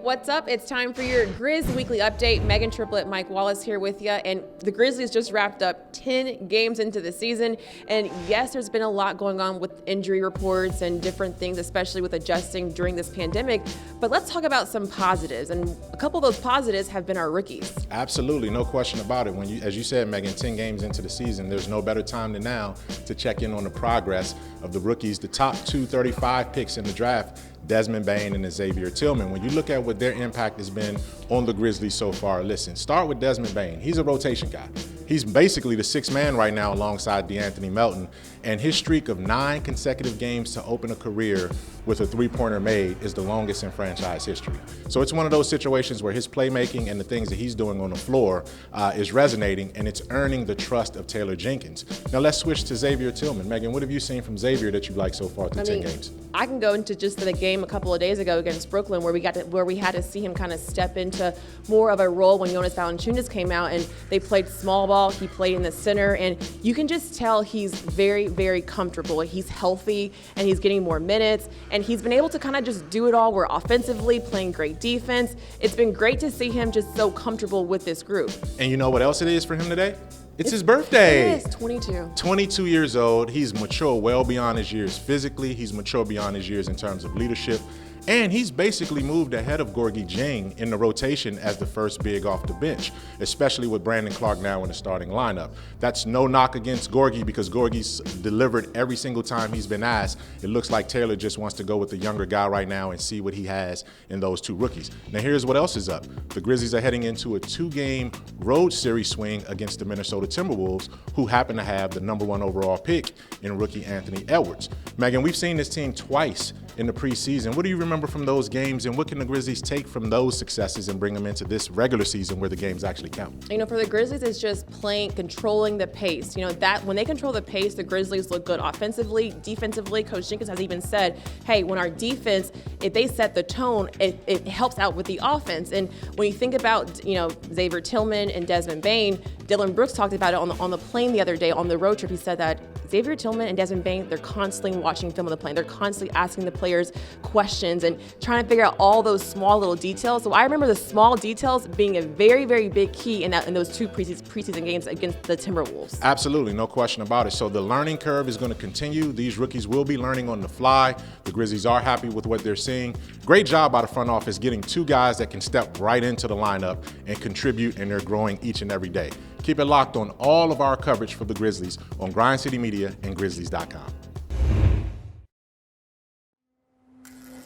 What's up? It's time for your Grizz Weekly Update. Meghan, Triplett, Mike Wallace here with you. And the Grizzlies just wrapped up 10 games into the season. And yes, there's been a lot going on with injury reports and different things, especially with adjusting during this pandemic. But let's talk about some positives. And a couple of those positives have been our rookies. Absolutely, no question about it. As you said, Meghan, 10 games into the season, there's no better time than now to check in on the progress of the rookies. The top 235 picks in the draft, Desmond Bane and Xavier Tillman. When you look at what their impact has been on the Grizzlies so far, listen, start with Desmond Bane. He's a rotation guy. He's basically the sixth man right now alongside DeAnthony Melton, and his streak of 9 consecutive games to open a career with a three-pointer made is the longest in franchise history. So it's one of those situations where his playmaking and the things that he's doing on the floor is resonating, and it's earning the trust of Taylor Jenkins. Now let's switch to Xavier Tillman. Meghan, what have you seen from Xavier that you like so far through 10 games? I can go into just the game a couple of days ago against Brooklyn where we had to see him kind of step into more of a role when Jonas Valanciunas came out and they played small ball. He played in the center, and you can just tell he's very, very comfortable. He's healthy and he's getting more minutes, and he's been able to kind of just do it all. We're offensively playing great defense. It's been great to see him just so comfortable with this group. And you know what else it is for him today? It's his birthday. It is, 22. 22 years old. He's mature well beyond his years physically. He's mature beyond his years in terms of leadership. And he's basically moved ahead of Gorgui Dieng in the rotation as the first big off the bench, especially with Brandon Clark now in the starting lineup. That's no knock against Gorgui because Gorgie's delivered every single time he's been asked. It looks like Taylor just wants to go with the younger guy right now and see what he has in those two rookies. Now here's what else is up. The Grizzlies are heading into a 2-game road series swing against the Minnesota Timberwolves, who happen to have the #1 overall pick in rookie Anthony Edwards. Meghan, we've seen this team twice in the preseason. What do you remember from those games, and what can the Grizzlies take from those successes and bring them into this regular season where the games actually count? For the Grizzlies, it's just controlling the pace. That when they control the pace, the Grizzlies look good offensively, defensively. Coach Jenkins has even said, hey, when our defense, if they set the tone, it helps out with the offense. And when you think about, Xavier Tillman and Desmond Bane, Dillon Brooks talked about it on the plane the other day on the road trip. He said that Xavier Tillman and Desmond Bane, they're constantly watching film on the plane. They're constantly asking the players questions and trying to figure out all those small little details. So I remember the small details being a very, very big key in those two preseason games against the Timberwolves. Absolutely, no question about it. So the learning curve is going to continue. These rookies will be learning on the fly. The Grizzlies are happy with what they're seeing. Great job by the front office getting 2 guys that can step right into the lineup and contribute, and they're growing each and every day. Keep it locked on all of our coverage for the Grizzlies on Grind City Media and Grizzlies.com.